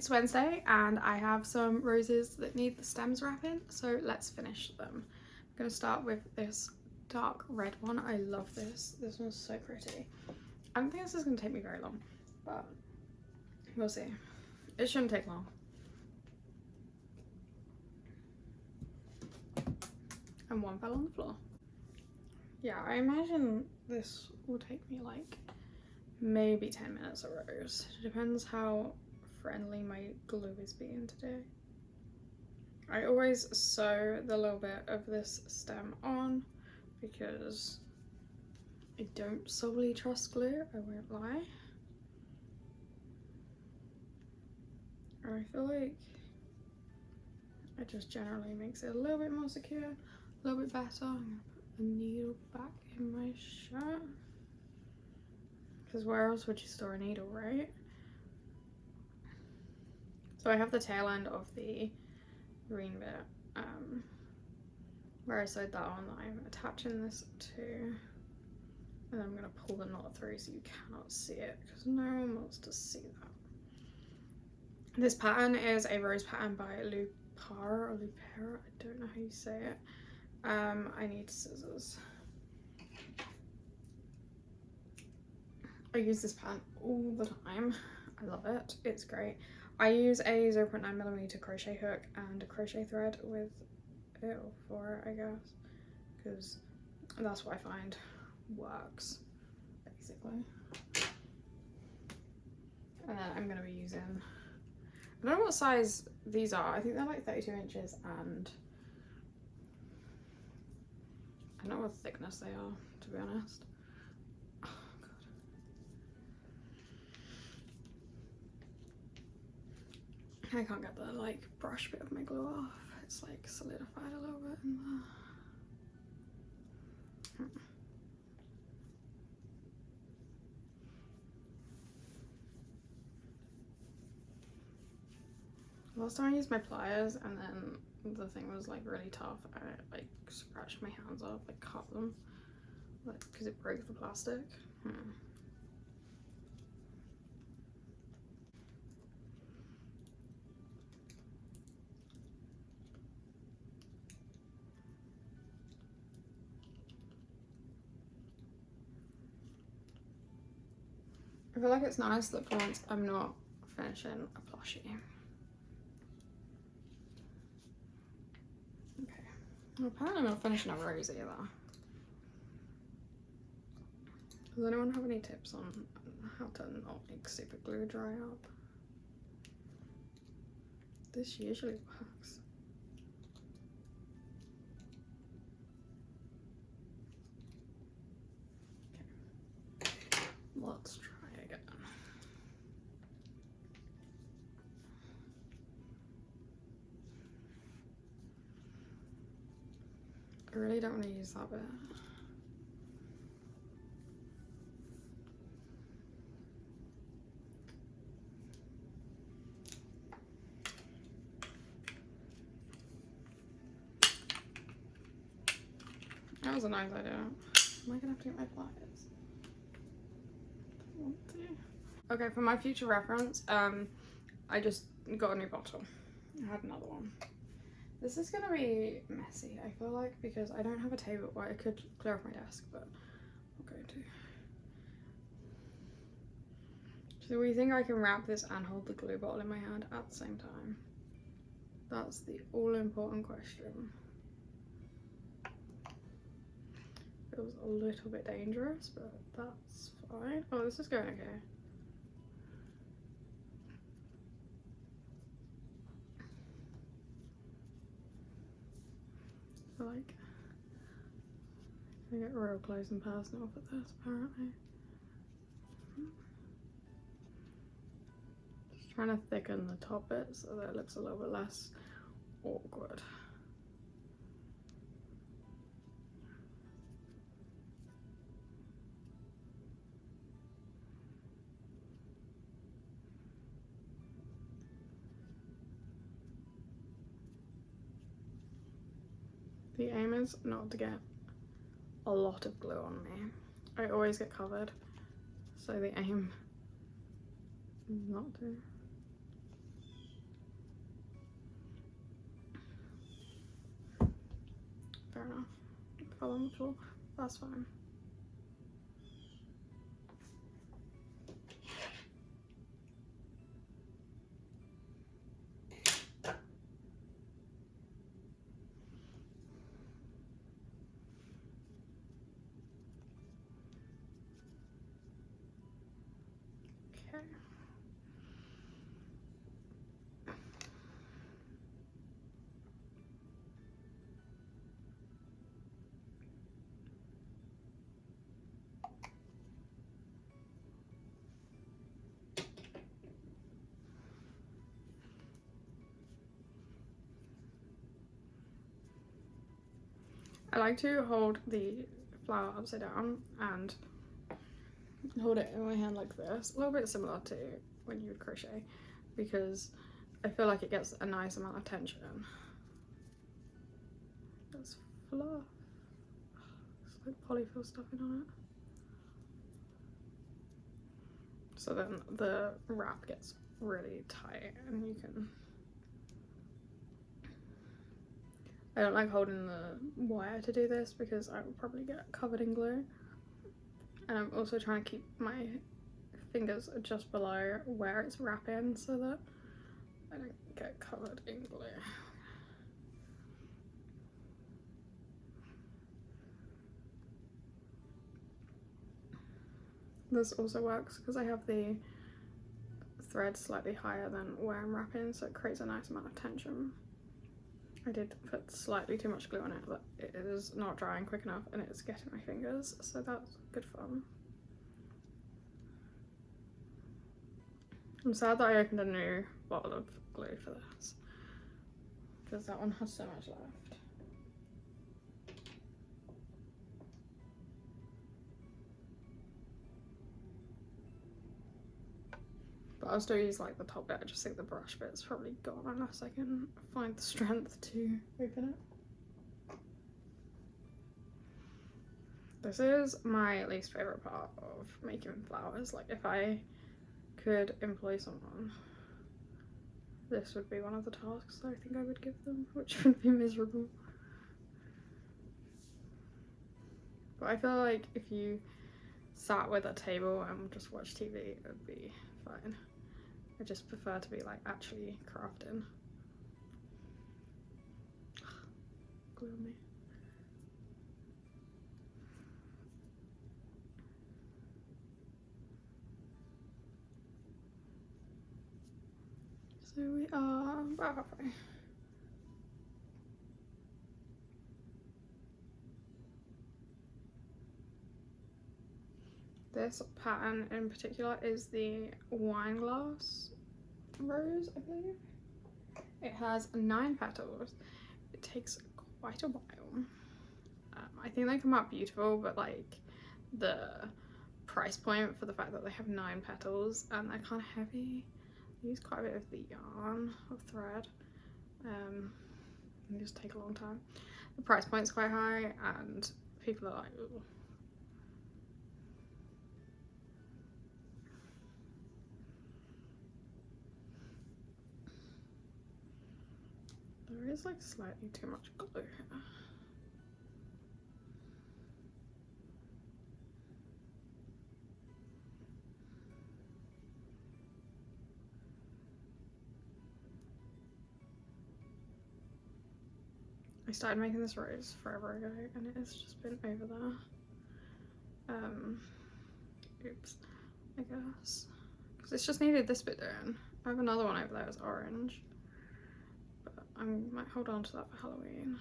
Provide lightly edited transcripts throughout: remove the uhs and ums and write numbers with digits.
It's Wednesday and I have some roses that need the stems wrapping, so let's finish them. I'm going to start with this dark red one. I love this. This one's so pretty. I don't think this is going to take me very long, but we'll see. It shouldn't take long. And one fell on the floor. Yeah, I imagine this will take me like maybe 10 minutes a rose. It depends how friendly my glue is being today. I always sew the little bit of this stem on because I don't solely trust glue, I won't lie. And I feel like it just generally makes it a little bit more secure, a little bit better. I'm gonna put a needle back in my shirt. Because where else would you store a needle, right? So I have the tail end of the green bit, where I sewed that on, that I'm attaching this to. And then I'm going to pull the knot through so you cannot see it, because no one wants to see that. This pattern is a rose pattern by Lupara, I don't know how you say it. I need scissors. I use this pattern all the time. I love it. It's great. I use a 0.9mm crochet hook and a crochet thread with it, or for it, I guess, because that's what I find works, basically. And then I'm going to be using, I don't know what size these are. I think they're like 32 inches and I don't know what thickness they are, to be honest. I can't get the like brush bit of my glue off. It's like solidified a little bit in there. Last time I used my pliers and then the thing was like really tough. I like scratched my hands off, like cut them, like because it broke the plastic. I feel like it's nice that for once I'm not finishing a plushie. Okay, well, apparently I'm not finishing a rose either. Does anyone have any tips on how to not make super glue dry up? This usually works. Okay, let's try. I really don't want to use that bit. That was a nice idea. Am I gonna have to get my pliers? I want to. Okay, for my future reference, I just got a new bottle. I had another one. This is gonna be messy, I feel like, because I don't have a table. Well, I could clear off my desk, but I'm going to. So we think I can wrap this and hold the glue bottle in my hand at the same time? That's the all-important question. Feels a little bit dangerous, but that's fine. Oh, this is going okay. Like, I get real close and personal for this, apparently. Just trying to thicken the top bit so that it looks a little bit less awkward. The aim is not to get a lot of glue on me. I always get covered, so the aim is not to. fair enough. Fell on the floor. That's fine. Okay. I like to hold the flower upside down and hold it in my hand like this, a little bit similar to when you would crochet, because I feel like it gets a nice amount of tension. There's fluff. It's like polyfill stuffing on it. So then the wrap gets really tight and you can... I don't like holding the wire to do this because I will probably get covered in glue. And I'm also trying to keep my fingers just below where it's wrapping so that I don't get covered in glue. This also works because I have the thread slightly higher than where I'm wrapping, so it creates a nice amount of tension. I did put slightly too much glue on it, but it is not drying quick enough and it's getting my fingers, so that's good fun. I'm sad that I opened a new bottle of glue for this, because that one has so much left. But I'll still use like the top bit. I just think the brush bit's probably gone unless I can find the strength to open it. This is my least favourite part of making flowers. Like, if I could employ someone, this would be one of the tasks I think I would give them, which would be miserable. But I feel like if you sat with a table and just watched TV, it would be fine. I just prefer to be like actually crafting. Glue on me. So we are about halfway. This pattern in particular is the wine glass rose, I believe. It has 9 petals. It takes quite a while. I think they come out beautiful, but like the price point for the fact that they have 9 petals and they're kind of heavy. I use quite a bit of the yarn or thread. They just take a long time. The price point's quite high and people are like, ooh. There is like slightly too much glue here. I started making this rose forever ago and it has just been over there. Oops, I guess. Because it's just needed this bit doing. I have another one over there that's orange. But I might hold on to that for Halloween.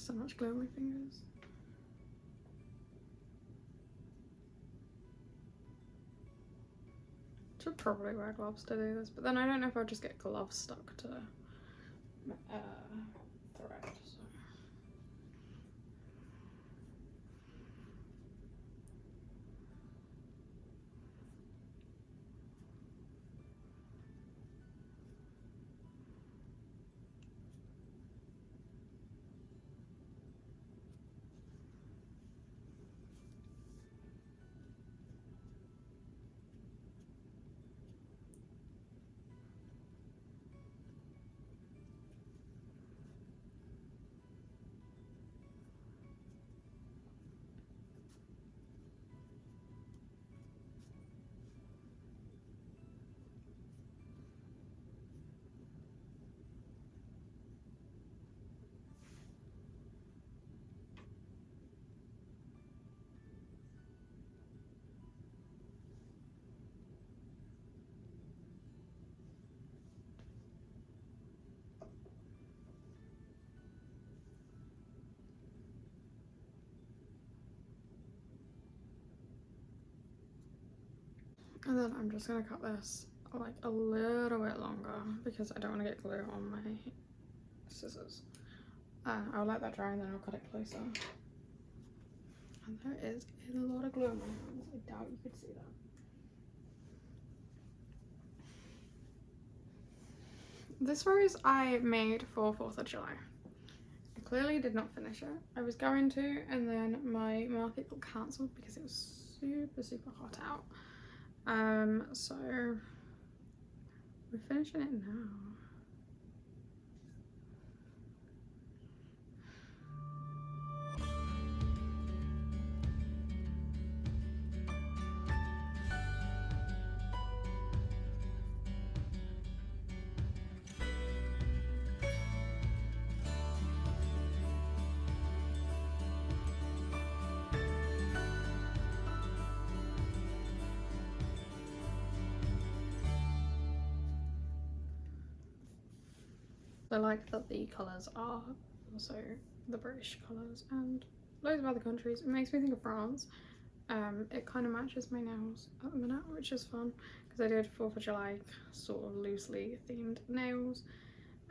So much glue on my fingers. Should probably wear gloves to do this, but then I don't know if I'll just get gloves stuck to thread. So. And then I'm just gonna cut this like a little bit longer because I don't want to get glue on my scissors. I'll let that dry and then I'll cut it closer. And there is a lot of glue on my hands. I doubt you could see that. This rose I made for 4th of July. I clearly did not finish it. I was going to, and then my market got cancelled because it was super hot out. So we're finishing it now. I like that the colours are also the British colours and loads of other countries. It makes me think of France. It kind of matches my nails at the minute, which is fun because I did 4th of July sort of loosely themed nails.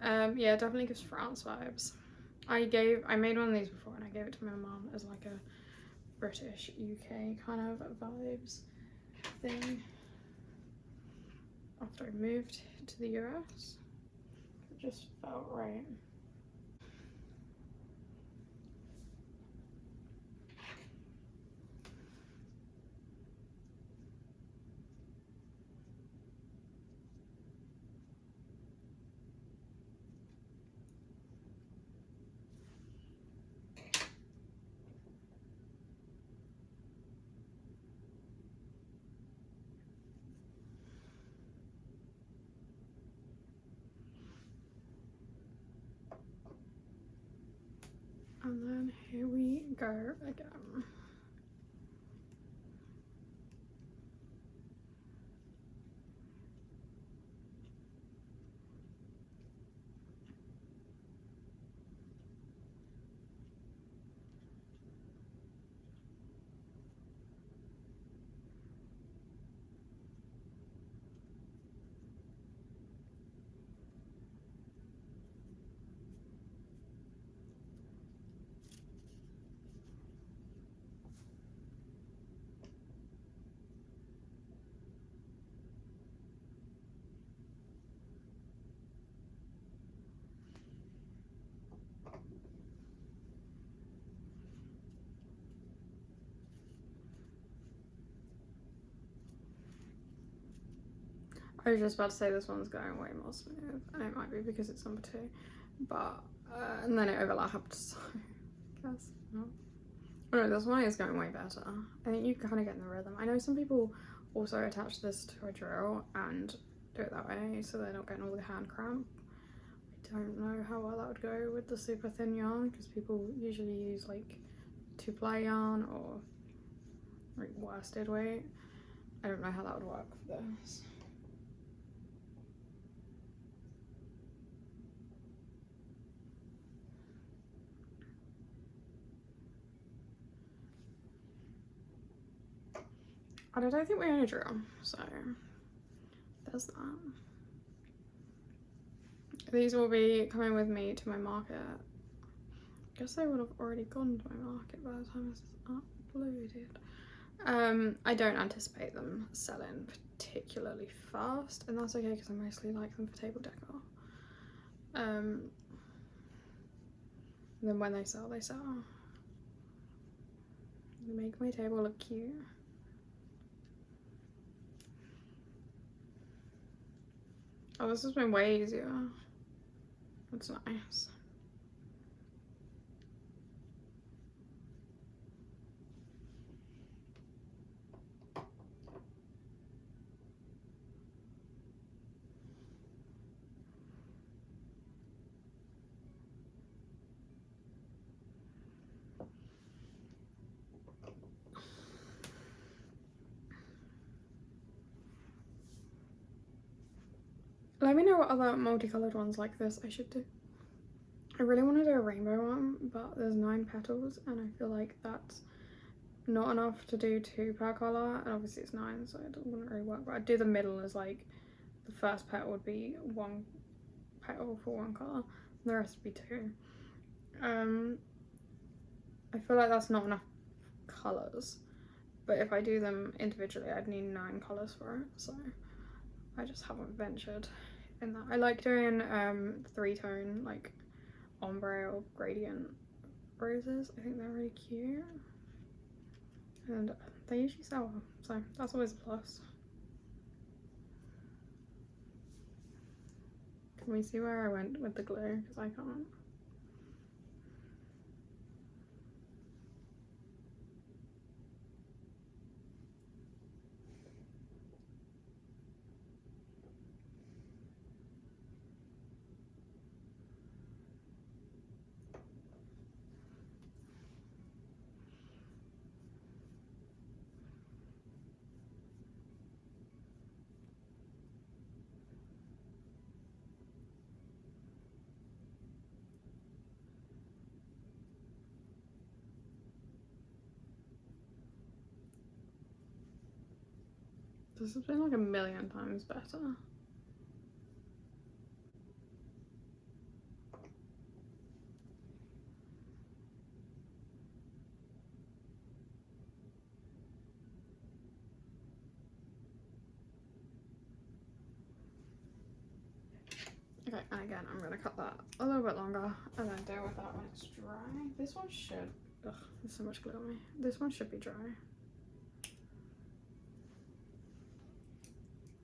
Yeah, it definitely gives France vibes. I made one of these before and I gave it to my mum as like a British UK kind of vibes thing after I moved to the US. Just felt right. And then here we go again. I was just about to say this one's going way more smooth, and it might be because it's number 2, but and then it overlapped, so I guess not. Oh no, this one is going way better. I think you kind of get in the rhythm. I know some people also attach this to a drill and do it that way so they're not getting all the hand cramp. I don't know how well that would go with the super thin yarn because people usually use like 2-ply yarn or like worsted weight. I don't know how that would work for this. And I don't think we own a drill, so there's that. These will be coming with me to my market. I guess they would have already gone to my market by the time this is uploaded. I don't anticipate them selling particularly fast, and that's okay because I mostly like them for table decor. And then when they sell, they sell. They make my table look cute. Oh, this has been way easier. That's nice. Let me know what other multicolored ones like this I should do. I really want to do a rainbow one, but there's 9 petals and I feel like that's not enough to do 2 per colour, and obviously it's 9 so it wouldn't really work, but I'd do the middle as like the first petal would be 1 petal for 1 colour and the rest would be 2. I feel like that's not enough colours, but if I do them individually I'd need 9 colours for it, so I just haven't ventured in that. I like doing 3-tone like ombre or gradient roses. I think they're really cute and they usually sell well, so that's always a plus. Can we see where I went with the glue? Because I can't. This has been like a million times better. Okay, and again, I'm gonna cut that a little bit longer and then deal with that when it's dry. This one should, ugh, there's so much glue on me. This one should be dry.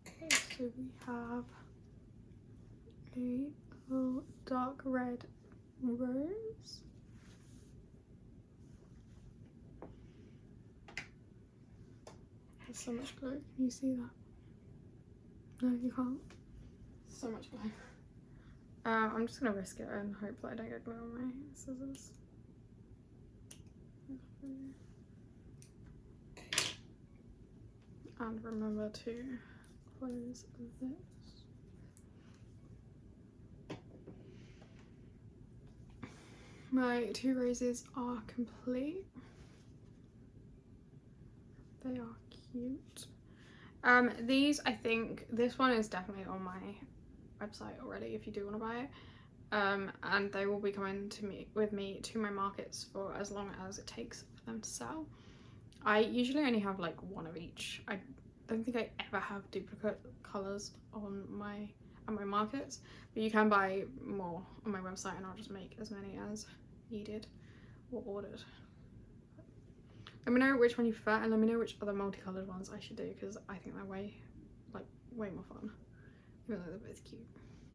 Okay, so we have a little dark red rose. There's so much glue, can you see that? No, you can't. So much glue. I'm just gonna risk it and hope that I don't get glue on my scissors. And remember to close this. My 2 roses are complete. They are cute. These, I think, this one is definitely on my website already if you do want to buy it. And they will be coming with me to my markets for as long as it takes for them to sell. I usually only have like 1 of each. I don't think I ever have duplicate colours on my markets, but you can buy more on my website and I'll just make as many as needed or ordered. Let me know which one you prefer and let me know which other multicoloured ones I should do because I think they're way more fun, even though they're both cute.